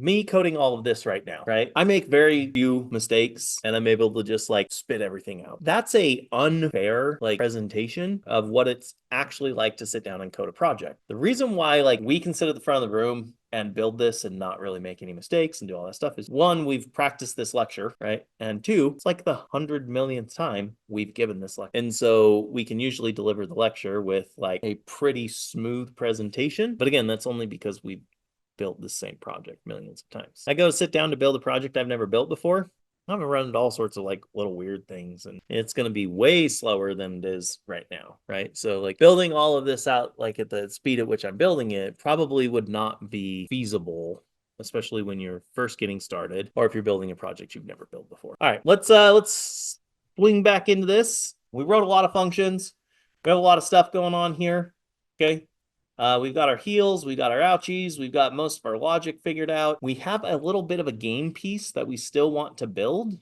me coding all of this right now, right? I make very few mistakes and I'm able to just like spit everything out. That's a unfair like presentation of what it's actually like to sit down and code a project. The reason why like we can sit at the front of the room and build this and not really make any mistakes and do all that stuff is one, we've practiced this lecture, right? And two, it's like the 100 millionth time we've given this lecture. And so we can usually deliver the lecture with like a pretty smooth presentation. But again, that's only because we've built the same project millions of times. I go sit down to build a project I've never built before. I'm gonna run into all sorts of like little weird things, and it's gonna be way slower than it is right now, right? So like building all of this out like at the speed at which I'm building it probably would not be feasible, especially when you're first getting started or if you're building a project you've never built before. All right, let's swing back into this. We wrote a lot of functions. We have a lot of stuff going on here. Okay. We've got our heels, we've got our ouchies, we've got most of our logic figured out. We have a little bit of a game piece that we still want to build.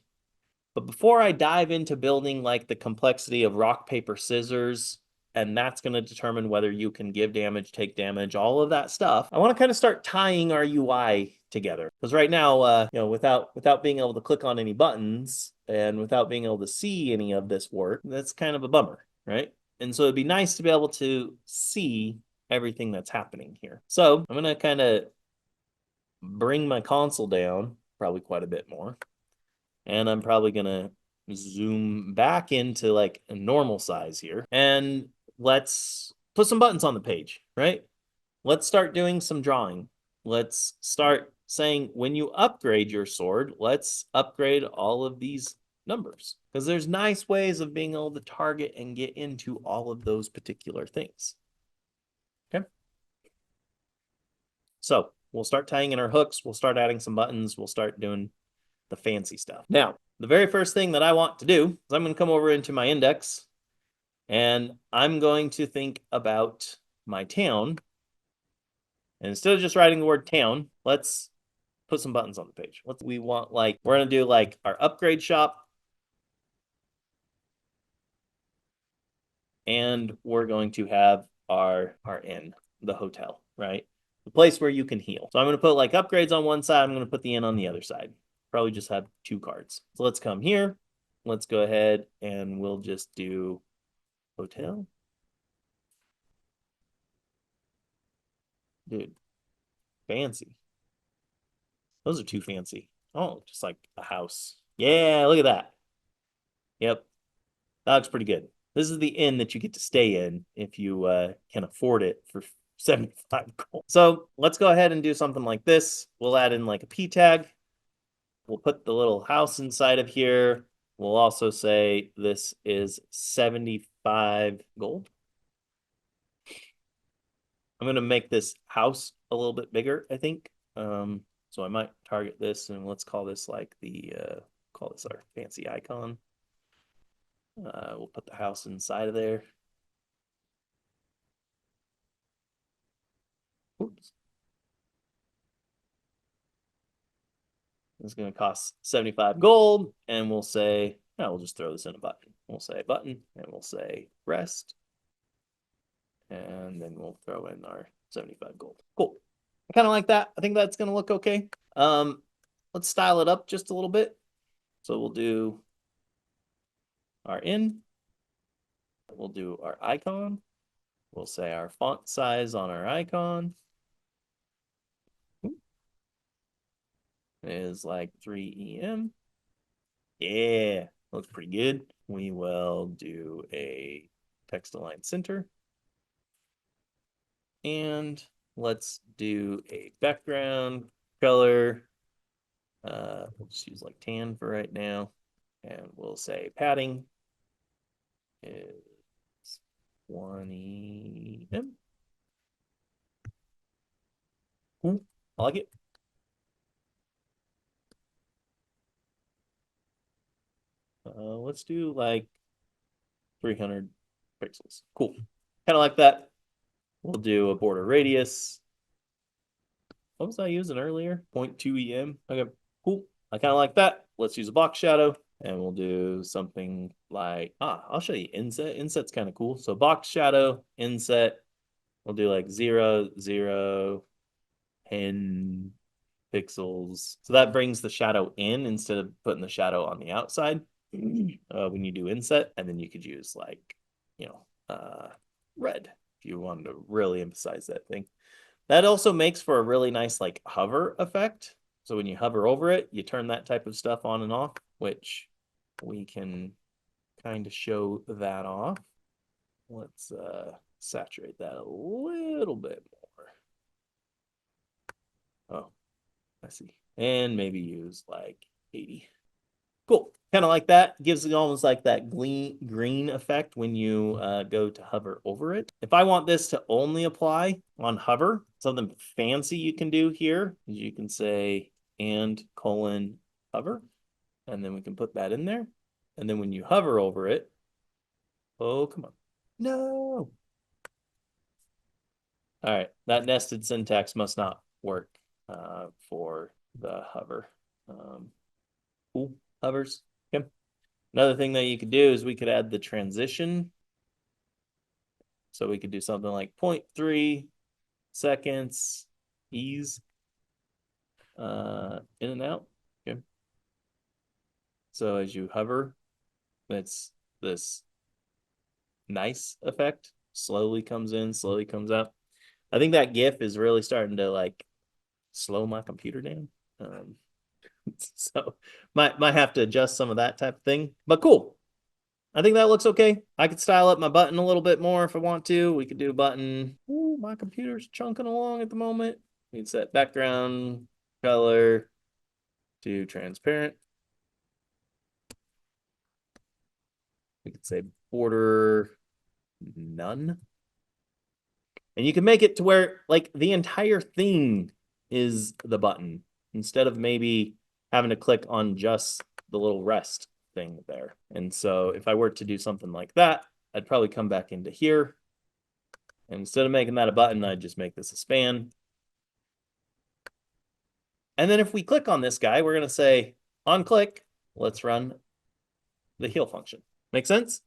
But before I dive into building like the complexity of rock, paper, scissors, and that's going to determine whether you can give damage, take damage, all of that stuff, I want to kind of start tying our UI together. Because right now, without being able to click on any buttons and without being able to see any of this work, that's kind of a bummer, right? And so it'd be nice to be able to see everything that's happening here. So I'm going to kind of bring my console down probably quite a bit more. And I'm probably going to zoom back into like a normal size here. And let's put some buttons on the page, right? Let's start doing some drawing. Let's start saying when you upgrade your sword, let's upgrade all of these numbers. Because there's nice ways of being able to target and get into all of those particular things. Okay. So we'll start tying in our hooks. We'll start adding some buttons. We'll start doing the fancy stuff. Now, the very first thing that I want to do is I'm going to come over into my index and I'm going to think about my town. And instead of just writing the word town, let's put some buttons on the page. We want like, we're going to do like our upgrade shop. And we're going to have our inn, the hotel, right? The place where you can heal. So I'm going to put like upgrades on one side. I'm going to put the inn on the other side. Probably just have 2 cards. So let's come here. Let's go ahead and we'll just do hotel. Dude, fancy. Those are too fancy. Oh, just like a house. Yeah, look at that. Yep, that looks pretty good. This is the inn that you get to stay in if you can afford it for 75 gold. So let's go ahead and do something like this. We'll add in like a P tag. We'll put the little house inside of here. We'll also say this is 75 gold. I'm going to make this house a little bit bigger, I think. So I might target this and let's call this like call this our fancy icon. We'll put the house inside of there. Oops. It's going to cost 75 gold. And we'll say, no, we'll just throw this in a button. We'll say button and we'll say rest. And then we'll throw in our 75 gold. Cool. I kind of like that. I think that's going to look okay. Let's style it up just a little bit. So we'll do our in. We'll do our icon. We'll say our font size on our icon is like 3EM. Yeah, looks pretty good. We will do a text align center. And let's do a background color. We'll just use like tan for right now. And we'll say padding is 20M. Cool. I like it. Let's do like 300 pixels. Cool. Kind of like that. We'll do a border radius. What was I using earlier? 0.2 EM. Okay, cool. I kind of like that. Let's use a box shadow and we'll do something like, I'll show you inset. Inset's kind of cool. So box shadow, inset. We'll do like 0, 0, 10, pixels. So that brings the shadow in instead of putting the shadow on the outside when you do inset. And then you could use like, you know, red if you wanted to really emphasize that thing. That also makes for a really nice like hover effect. So when you hover over it, you turn that type of stuff on and off, which we can kind of show that off. Let's saturate that a little bit more. Oh, I see. And maybe use like 80. Cool. Kind of like that. Gives it almost like that green effect when you go to hover over it. If I want this to only apply on hover, something fancy you can do here is you can say and colon hover, and then we can put that in there. And then when you hover over it, oh, come on. No. All right. That nested syntax must not work for the hover. Cool. Hovers. Okay. Another thing that you could do is we could add the transition. So we could do something like 0.3 seconds ease in and out. Okay. So as you hover, it's this nice effect. Slowly comes in, slowly comes out. I think that GIF is really starting to like slow my computer down. So might have to adjust some of that type of thing. But cool. I think that looks okay. I could style up my button a little bit more if I want to. We could do a button. Ooh, my computer's chunking along at the moment. We can set background color to transparent. We could say border none. And you can make it to where like the entire thing is the button instead of maybe having to click on just the little rest thing there. And so if I were to do something like that, I'd probably come back into here. And instead of making that a button, I'd just make this a span. And then if we click on this guy, we're going to say on click, let's run the heal function. Make sense?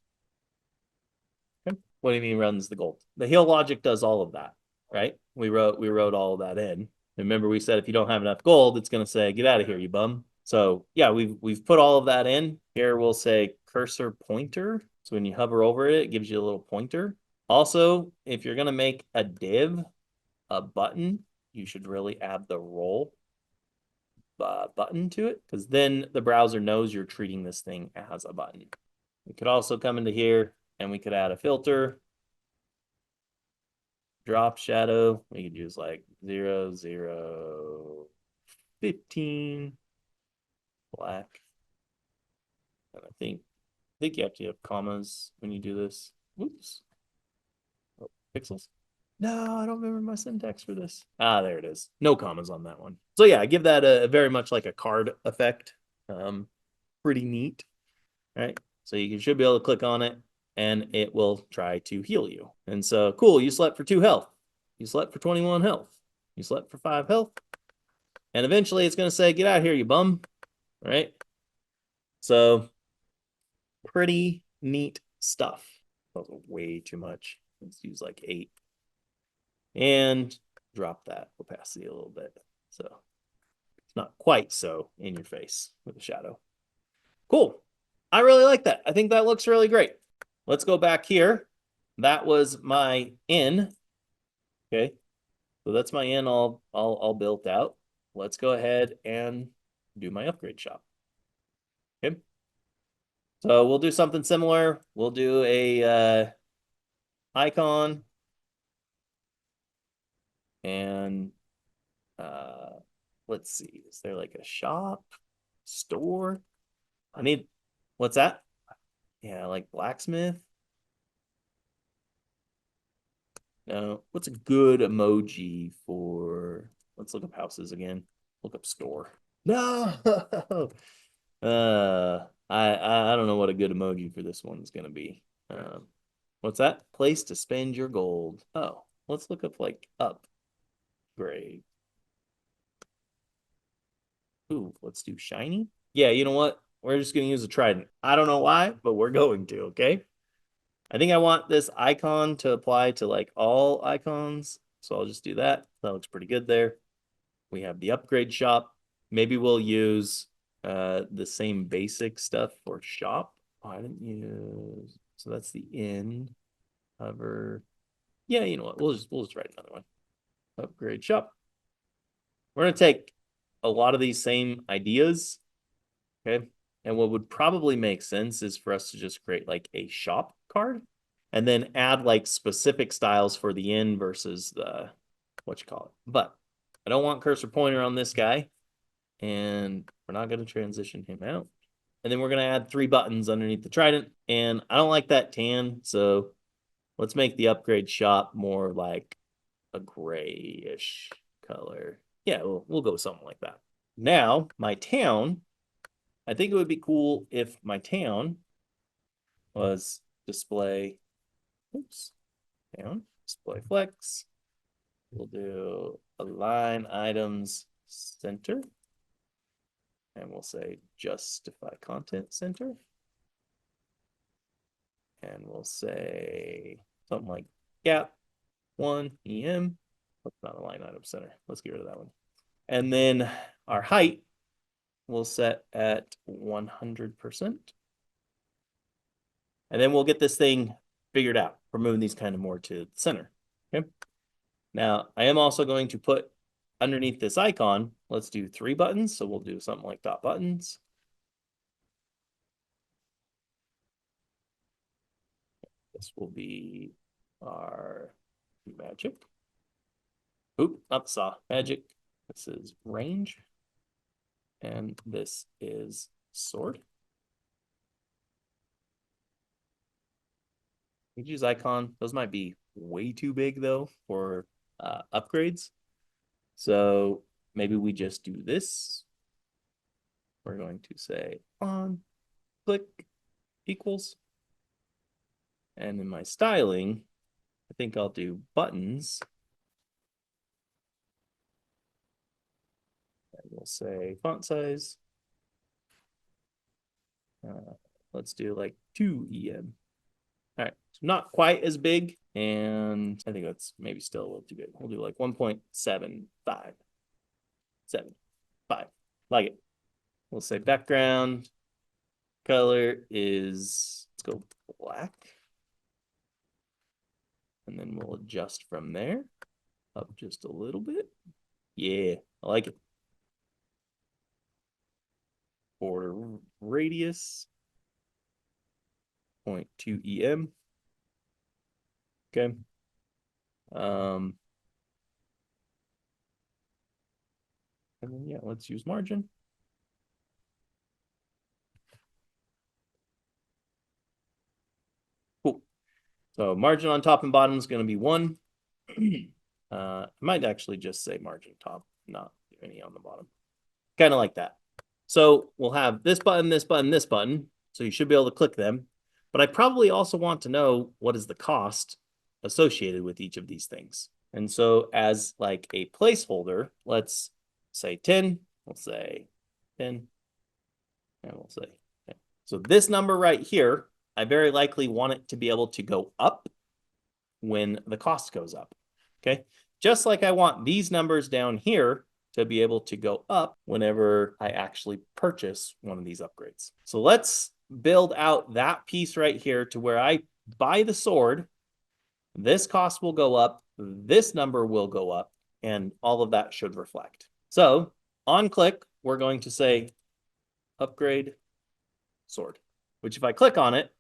Okay. What do you mean runs the gold? The heal logic does all of that, right? We wrote all of that in. Remember, we said if you don't have enough gold, it's going to say, get out of here, you bum. So yeah, we've put all of that in. Here we'll say cursor pointer. So when you hover over it, it gives you a little pointer. Also, if you're going to make a div, a button, you should really add the roll button to it, because then the browser knows you're treating this thing as a button. We could also come into here and we could add a filter. Drop shadow. We could use like 0, 0, 15. Black. And I think you have to have commas when you do this. Oops. Oh, pixels. No, I don't remember my syntax for this. Ah, there it is. No commas on that one. So yeah, I give that a very much like a card effect. Pretty neat. All right. So you should be able to click on it and it will try to heal you. And so cool, you slept for 2 health. You slept for 21 health. You slept for 5 health. And eventually it's going to say, get out of here, you bum. All right. So pretty neat stuff. That was way too much. Let's use like 8. And drop that opacity a little bit. So it's not quite so in your face with the shadow. Cool. I really like that. I think that looks really great. Let's go back here. That was my in. Okay. So that's my in all built out. Let's go ahead and do my upgrade shop. Okay. So we'll do something similar. We'll do a icon and let's see. Is there like a shop, store? I need, what's that? Yeah, like blacksmith. No, what's a good emoji for, let's look up houses again. Look up store. No. I don't know what a good emoji for this one's gonna be. What's that? Place to spend your gold. Oh, let's look up like upgrade. Ooh, let's do shiny. Yeah, you know what? We're just gonna use a trident. I don't know why, but we're going to, okay? I think I want this icon to apply to like all icons. So I'll just do that. That looks pretty good there. we have the upgrade shop. Maybe we'll use the same basic stuff for shop. Oh, I didn't use, so that's the in hover. Yeah, you know what? We'll just write another one. Upgrade shop. We're gonna take a lot of these same ideas, okay? And what would probably make sense is for us to just create like a shop card and then add like specific styles for the in versus the what you call it. But I don't want cursor pointer on this guy, and we're not going to transition him out. And then we're going to add 3 buttons underneath the trident, and I don't like that tan, so let's make the upgrade shop more like a grayish color. Yeah, we'll go with something like that. Now, my town, I think it would be cool if my town was display, oops, town, display flex. We'll do align items center. And we'll say justify content center. And we'll say something like gap 1 EM. Let's not align item center. Let's get rid of that one. And then our height we'll set at 100%. And then we'll get this thing figured out. We're moving these kind of more to the center. Okay. Now, I am also going to put underneath this icon, let's do 3 buttons. So we'll do something like dot buttons. This will be our magic. Oop, not the saw, magic. This is range. And this is sword. We could use icon. Those might be way too big though for upgrades. So maybe we just do this. We're going to say on, click, equals. And in my styling, I think I'll do buttons. And we'll say font size. Let's do like 2 EM. All right, so not quite as big. And I think that's maybe still a little too big. We'll do like 1.75. 7.5. Like it. We'll say background color is, let's go black. And then we'll adjust from there up just a little bit. Yeah, I like it. Border radius 0.2 EM. Okay. And then yeah, let's use margin. Cool. So margin on top and bottom is going to be 1. I might actually just say margin top, not any on the bottom. Kind of like that. So we'll have this button, this button, this button. So you should be able to click them. But I probably also want to know what is the cost associated with each of these things. And so as like a placeholder, let's say 10. We'll say 10. And we'll say 10. So this number right here, I very likely want it to be able to go up when the cost goes up. Okay. Just like I want these numbers down here to be able to go up whenever I actually purchase one of these upgrades. So let's build out that piece right here to where I buy the sword. This cost will go up. This number will go up. And all of that should reflect. So on click, we're going to say upgrade sword, which if I click on it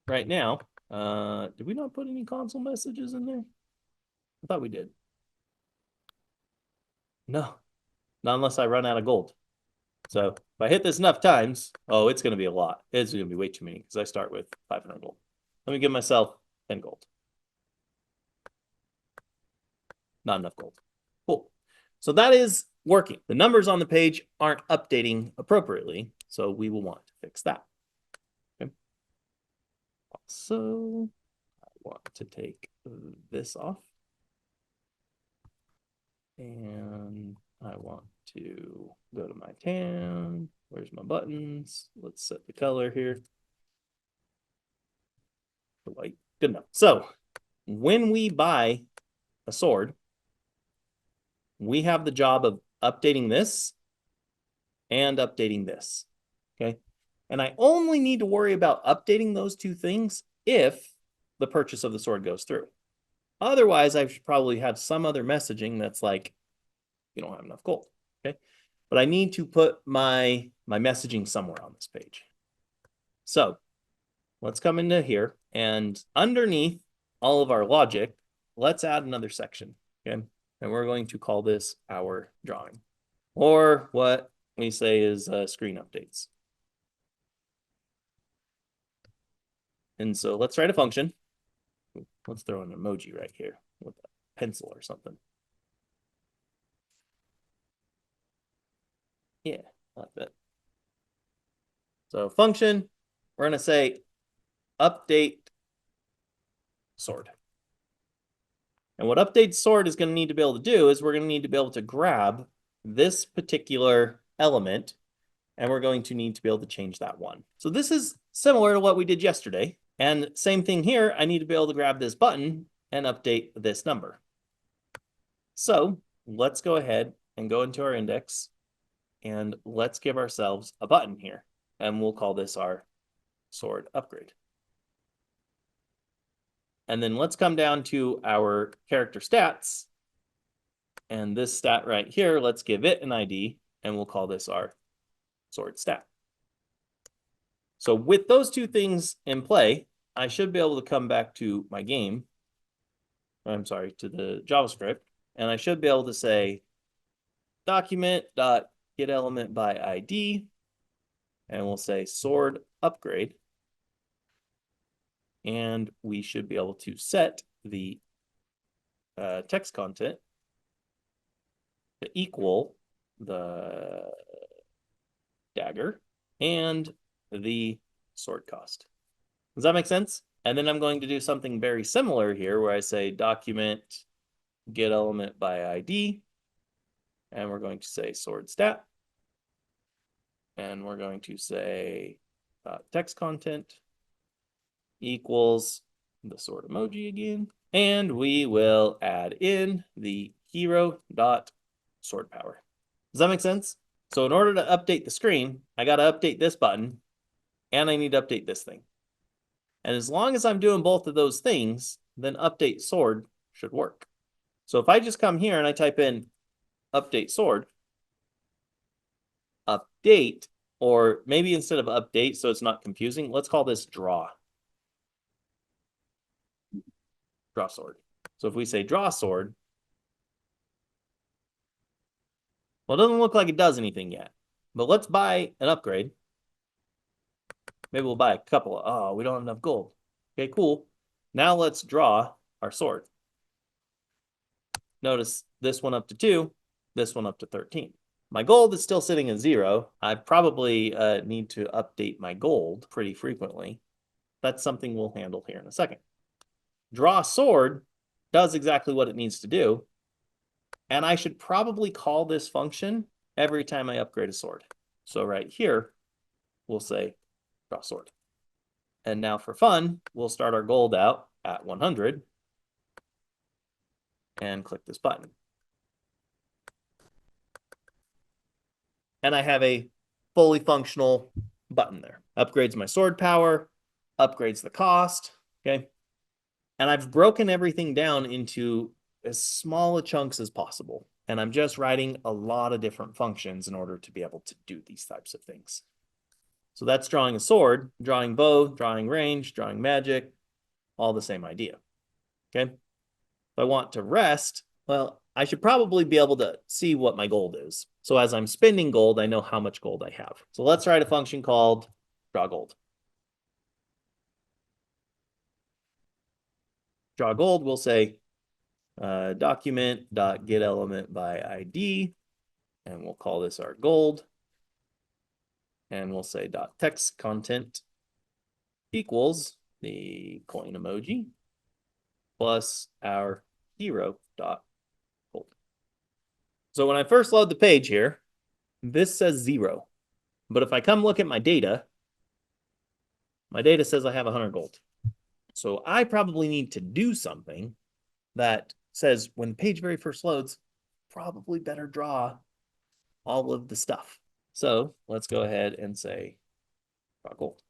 right now, did we not put any console messages in there? I thought we did. No, not unless I run out of gold. So if I hit this enough times, oh, it's going to be a lot. It's going to be way too many because I start with 500 gold. Let me give myself 10 gold. Not enough gold. Cool. So that is working. The numbers on the page aren't updating appropriately, so we will want to fix that. Okay. Also, I want to take this off. And I want to go to my town. Where's my buttons? Let's set the color here. The white. Good enough. So when we buy a sword, we have the job of updating this and updating this, okay? And I only need to worry about updating those two things if the purchase of the sword goes through. Otherwise, I should probably have some other messaging that's like, you don't have enough gold, okay? But I need to put my messaging somewhere on this page. So let's come into here, and underneath all of our logic, let's add another section, okay? And we're going to call this our drawing, or what we say is screen updates. And so let's write a function. Let's throw an emoji right here with a pencil or something. Yeah, like that. So function, we're going to say update sword. And what update sword is going to need to be able to do is we're going to need to be able to grab this particular element, and we're going to need to be able to change that one. So this is similar to what we did yesterday. And same thing here, I need to be able to grab this button and update this number. So let's go ahead and go into our index, and let's give ourselves a button here, and we'll call this our sword upgrade. And then let's come down to our character stats, and this stat right here, let's give it an ID, and we'll call this our sword stat. So with those two things in play, I should be able to come back to my game. I'm sorry, to the JavaScript, and I should be able to say document.getElementById, and we'll say sword upgrade. And we should be able to set the text content to equal the dagger and the sword cost. Does that make sense? And then I'm going to do something very similar here where I say document get element by ID, and we're going to say sword stat, and we're going to say text content equals the sword emoji again, and we will add in the hero dot sword power. Does that make sense? So in order to update the screen, I got to update this button, and I need to update this thing. And as long as I'm doing both of those things, then update sword should work. So if I just come here and I type in update sword, update, or maybe instead of update, so it's not confusing, let's call this draw. Draw sword. So if we say draw sword, well, it doesn't look like it does anything yet, but let's buy an upgrade. Maybe we'll buy a couple. Oh, we don't have enough gold. Okay, cool. Now let's draw our sword. Notice this one up to 2, this one up to 13. My gold is still sitting at 0. I probably need to update my gold pretty frequently. That's something we'll handle here in a second. Draw sword does exactly what it needs to do, and I should probably call this function every time I upgrade a sword. So right here, we'll say draw sword. And now for fun, we'll start our gold out at 100 and click this button. And I have a fully functional button there. Upgrades my sword power, upgrades the cost, okay? And I've broken everything down into as small a chunks as possible. And I'm just writing a lot of different functions in order to be able to do these types of things. So that's drawing a sword, drawing bow, drawing range, drawing magic, all the same idea, okay? If I want to rest, well, I should probably be able to see what my gold is. So as I'm spending gold, I know how much gold I have. So let's write a function called draw gold. Draw gold, we'll say document.getElementById, and we'll call this our gold. And we'll say .text content equals the coin emoji plus our hero dot gold. So when I first load the page here, this says 0. But if I come look at my data says I have 100 gold. So I probably need to do something that says when the page very first loads, probably better draw all of the stuff. So let's go ahead and say draw gold.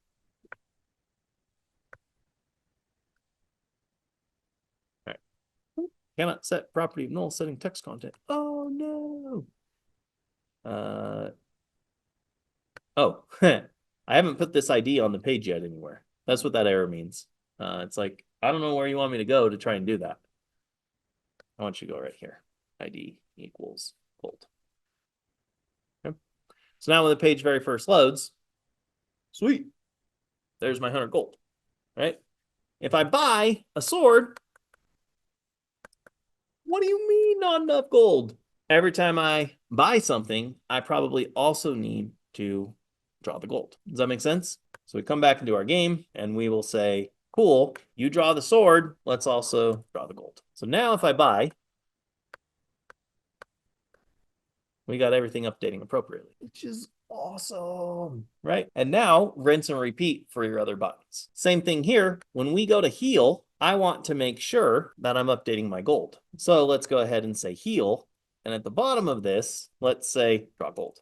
All right. Cannot set property of null setting text content. Oh no. Oh, I haven't put this ID on the page yet anywhere. That's what that error means. It's like, I don't know where you want me to go to try and do that. I want you to go right here. ID equals gold. Okay. So now when the page very first loads, sweet, there's my 100 gold, right? If I buy a sword, what do you mean not enough gold? Every time I buy something, I probably also need to draw the gold. Does that make sense? So we come back into our game and we will say, cool, you draw the sword, let's also draw the gold. So now if I buy, we got everything updating appropriately, which is awesome, right? And now rinse and repeat for your other buttons. Same thing here. When we go to heal, I want to make sure that I'm updating my gold. So let's go ahead and say heal. And at the bottom of this, let's say draw gold.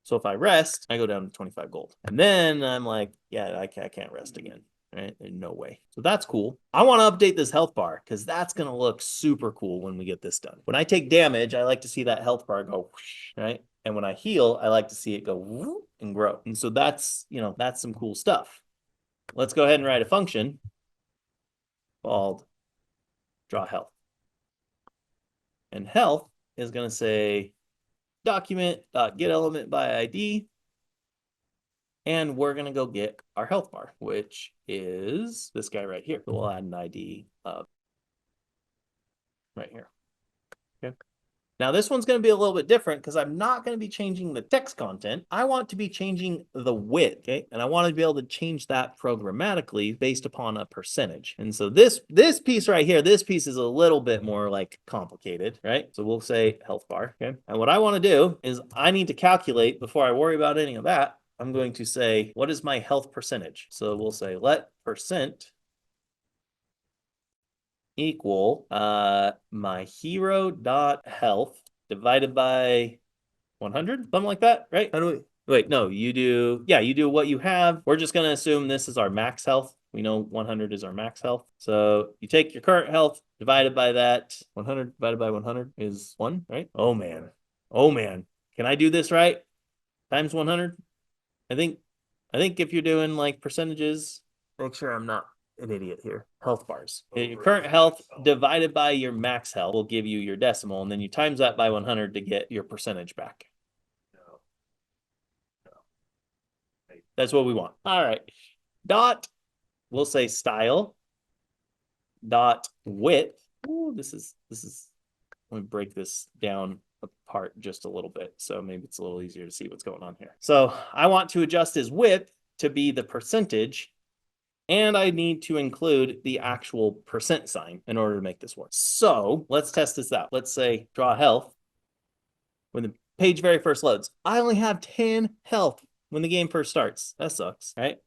So if I rest, I go down to 25 gold. And then I'm like, yeah, I can't rest again. Right? No way. So that's cool. I want to update this health bar because that's going to look super cool when we get this done. When I take damage, I like to see that health bar go whoosh, right? And when I heal, I like to see it go whoop and grow. And so that's, that's some cool stuff. Let's go ahead and write a function called draw health. And health is going to say document.getElementById. And we're going to go get our health bar, which is this guy right here. So we'll add an ID of right here. Okay. Now this one's going to be a little bit different because I'm not going to be changing the text content. I want to be changing the width, okay? And I want to be able to change that programmatically based upon a percentage. And so this piece right here, this piece is a little bit more like complicated, right? So we'll say health bar, okay? And what I want to do is I need to calculate before I worry about any of that. I'm going to say, what is my health percentage? So we'll say let percent equal my hero dot health divided by 100, something like that, right? How do we wait? No, you do what you have. We're just gonna assume this is our max health. We know 100 is our max health. So you take your current health divided by that. 100 divided by 100 is 1, right? Oh man. Can I do this right? Times 100? I think if you're doing like percentages, make sure I'm not an idiot here. Health bars. Your current health divided by your max health will give you your decimal, and then you times that by 100 to get your percentage back. That's what we want. All right. Dot, we'll say style. Dot width. Ooh, this is. Let me break this down apart just a little bit, so maybe it's a little easier to see what's going on here. So I want to adjust his width to be the percentage, and I need to include the actual percent sign in order to make this work. So let's test this out. Let's say draw health. When the page very first loads, I only have 10 health when the game first starts. That sucks, right?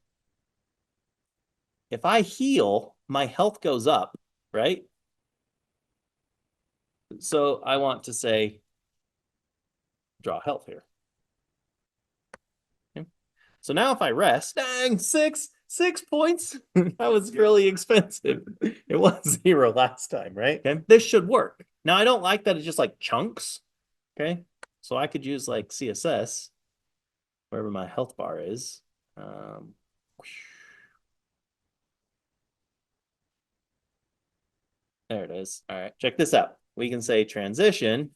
If I heal, my health goes up, right? So I want to say draw health here. Okay. So now if I rest, dang, 6 points. That was really expensive. It was 0 last time, right? Okay. This should work. Now I don't like that it's just like chunks. Okay. So I could use like CSS, wherever my health bar is. There it is. All right, check this out. We can say transition,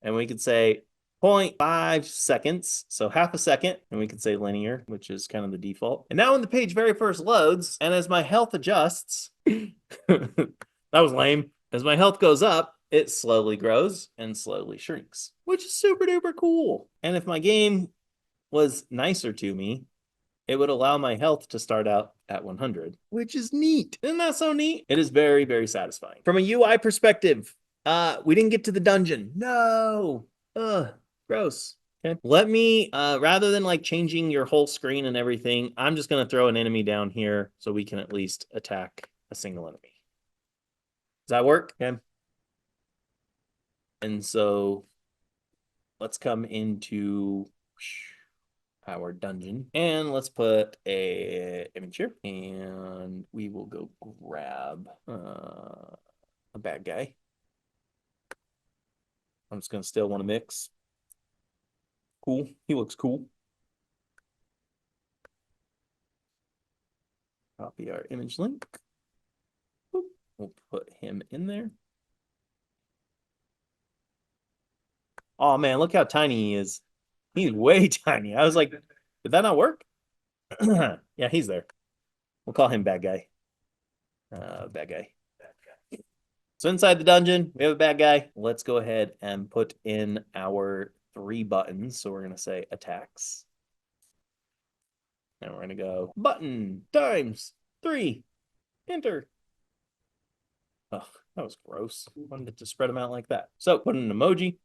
and we can say 0.5 seconds, so half a second, and we can say linear, which is kind of the default. And now when the page very first loads, and as my health adjusts, that was lame. As my health goes up, it slowly grows and slowly shrinks, which is super duper cool. And if my game was nicer to me, it would allow my health to start out at 100, which is neat. Isn't that so neat? It is very, very satisfying. From a UI perspective, we didn't get to the dungeon. No. Ugh, gross. Okay. Let me, rather than like changing your whole screen and everything, I'm just going to throw an enemy down here so we can at least attack a single enemy. Does that work? Okay. And so let's come into our dungeon and let's put a image here, and we will go grab a bad guy. I'm just gonna still want to mix. Cool. He looks cool. Copy our image link. Boop. We'll put him in there. Oh man, look how tiny he is. He's way tiny. I was like, did that not work? Yeah, he's there. We'll call him bad guy. Bad guy. So inside the dungeon, we have a bad guy. Let's go ahead and put in our 3 buttons. So we're going to say attacks. And we're going to go button times 3. Enter. Oh, that was gross. I wanted to spread them out like that. So put in an emoji.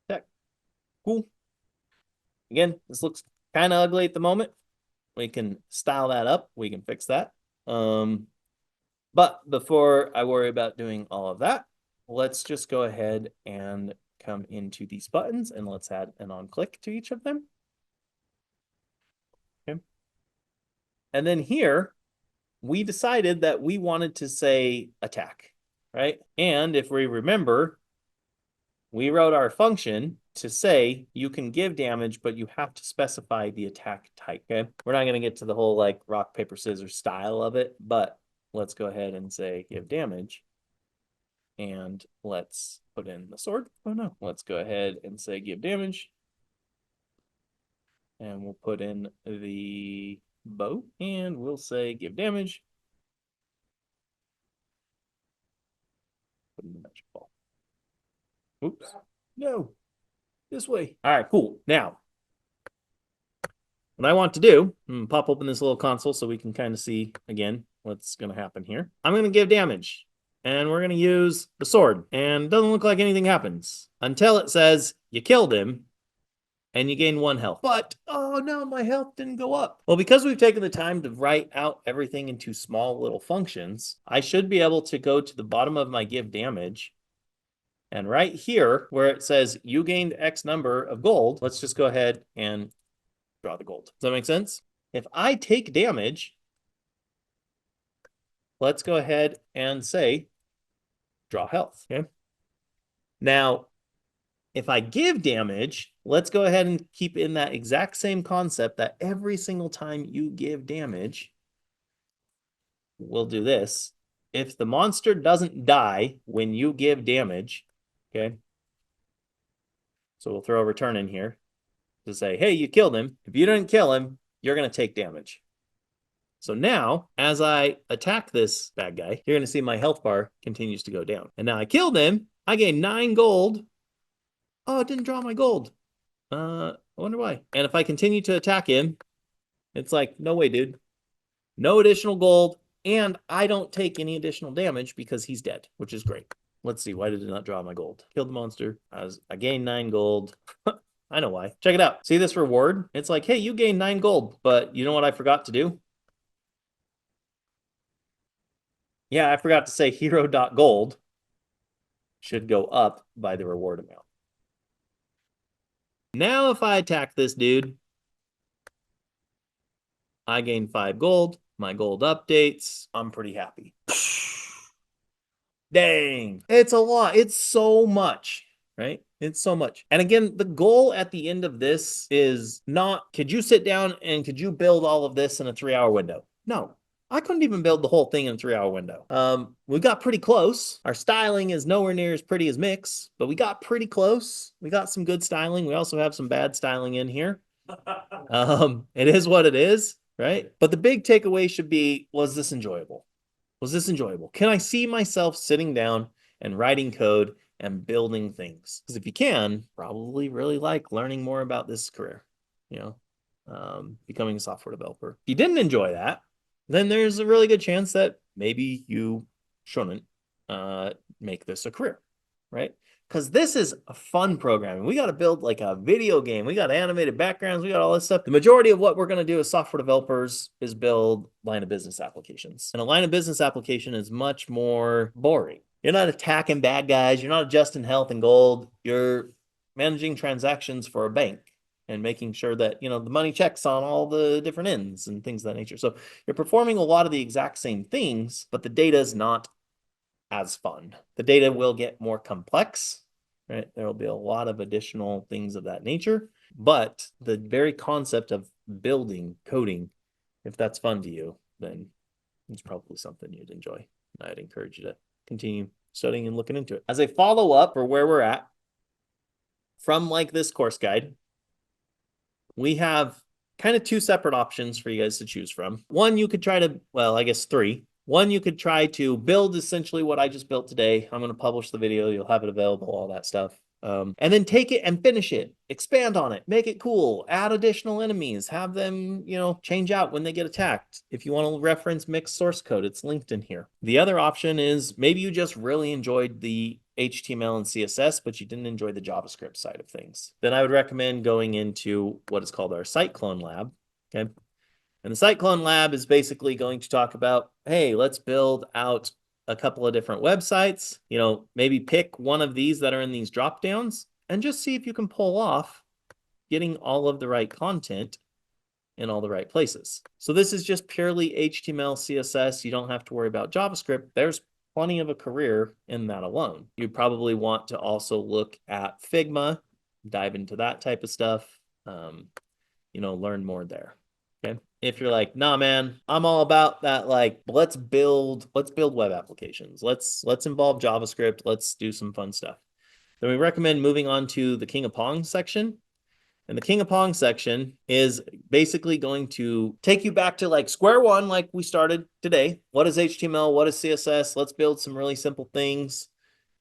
Attack. Cool. Again, this looks kind of ugly at the moment. We can style that up. We can fix that. But before I worry about doing all of that, let's just go ahead and come into these buttons and let's add an on click to each of them. Okay. And then here, we decided that we wanted to say attack, right? And if we remember, we wrote our function to say you can give damage, but you have to specify the attack type, okay? We're not going to get to the whole like rock, paper, scissors style of it, but let's go ahead and say give damage. And let's put in the sword. Oh no. Let's go ahead and say give damage. And we'll put in the bow and we'll say give damage. Put in the magic ball. Oops. No. This way. All right, cool. Now, what I want to do, pop open this little console so we can kind of see again what's going to happen here. I'm going to give damage. And we're going to use the sword. And it doesn't look like anything happens until it says you killed him and you gain 1 health. But, oh no, my health didn't go up. Well, because we've taken the time to write out everything into small little functions, I should be able to go to the bottom of my give damage. And right here, where it says you gained X number of gold, let's just go ahead and draw the gold. Does that make sense? If I take damage, let's go ahead and say draw health. Okay. Now, if I give damage, let's go ahead and keep in that exact same concept that every single time you give damage, we'll do this. If the monster doesn't die when you give damage, okay, so we'll throw a return in here to say, hey, you killed him. If you didn't kill him, you're going to take damage. So now, as I attack this bad guy, you're going to see my health bar continues to go down. And now I killed him. I gained 9 gold. Oh, it didn't draw my gold. I wonder why. And if I continue to attack him, it's like, no way, dude. No additional gold. And I don't take any additional damage because he's dead, which is great. Let's see. Why did it not draw my gold? Killed the monster. I gained 9 gold. I know why. Check it out. See this reward? It's like, hey, you gained 9 gold. But you know what I forgot to do? Yeah, I forgot to say hero.gold should go up by the reward amount. Now, if I attack this dude, I gain 5 gold. My gold updates. I'm pretty happy. Dang. It's a lot. It's so much, right? It's so much. And again, the goal at the end of this is not, could you sit down and could you build all of this in a 3-hour window? No. I couldn't even build the whole thing in a 3-hour window. We got pretty close. Our styling is nowhere near as pretty as Mix, but we got pretty close. We got some good styling. We also have some bad styling in here. It is what it is, right? But the big takeaway should be, was this enjoyable? Was this enjoyable? Can I see myself sitting down and writing code and building things? Because if you can, probably really like learning more about this career, becoming a software developer. If you didn't enjoy that, then there's a really good chance that maybe you shouldn't make this a career, right? because this is a fun programming. We got to build like a video game. We got animated backgrounds. We got all this stuff. The majority of what we're going to do as software developers is build line of business applications. And a line of business application is much more boring. You're not attacking bad guys. You're not adjusting health and gold. You're managing transactions for a bank and making sure that, the money checks on all the different ends and things of that nature. So you're performing a lot of the exact same things, but the data is not as fun. The data will get more complex, right? There will be a lot of additional things of that nature, but the very concept of building, coding, if that's fun to you, then it's probably something you'd enjoy. I'd encourage you to continue studying and looking into it. As a follow-up for where we're at, from like this course guide, we have kind of two separate options for you guys to choose from. One, you could try to, well, I guess three. One, you could try to build essentially what I just built today. I'm going to publish the video. You'll have it available, all that stuff. And then take it and finish it, expand on it, make it cool, add additional enemies, have them, change out when they get attacked. If you want to reference mixed source code, it's linked in here. The other option is maybe you just really enjoyed the HTML and CSS, but you didn't enjoy the JavaScript side of things. Then I would recommend going into what is called our site clone lab. Okay. And the site clone lab is basically going to talk about, hey, let's build out a couple of different websites, maybe pick one of these that are in these drop downs and just see if you can pull off getting all of the right content in all the right places. So this is just purely HTML, CSS. You don't have to worry about JavaScript. There's plenty of a career in that alone. You probably want to also look at Figma, dive into that type of stuff, learn more there. Okay. If you're like, nah, man, I'm all about that. Like, let's build web applications. Let's involve JavaScript. Let's do some fun stuff. Then we recommend moving on to the King of Pong section. And the King of Pong section is basically going to take you back to like square one, like we started today. What is HTML? What is CSS? Let's build some really simple things.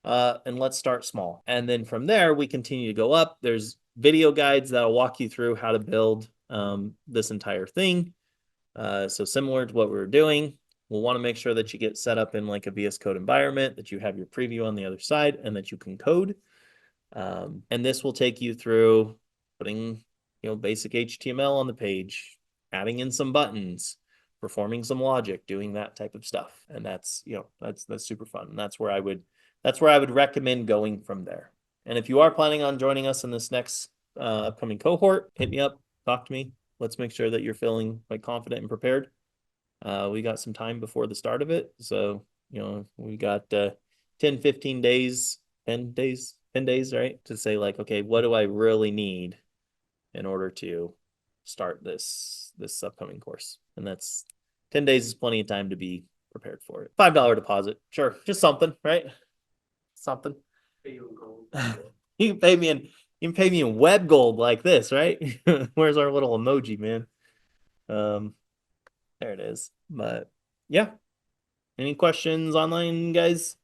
And let's start small. And then from there, we continue to go up. There's video guides that'll walk you through how to build this entire thing. So similar to what we were doing, we'll want to make sure that you get set up in like a VS Code environment, that you have your preview on the other side, and that you can code. And this will take you through putting, basic HTML on the page, adding in some buttons, performing some logic, doing that type of stuff. And that's super fun. And that's where I would recommend going from there. And if you are planning on joining us in this next upcoming cohort, hit me up, talk to me. Let's make sure that you're feeling like confident and prepared. We got some time before the start of it. So, we got 10, 15 days, 10 days, right? To say like, okay, what do I really need in order to start this upcoming course? And that's 10 days is plenty of time to be prepared for it. $5 deposit. Sure. Just something, right? Something. You can pay me in web gold like this, right? Where's our little emoji, man? There it is. But yeah. Any questions online, guys?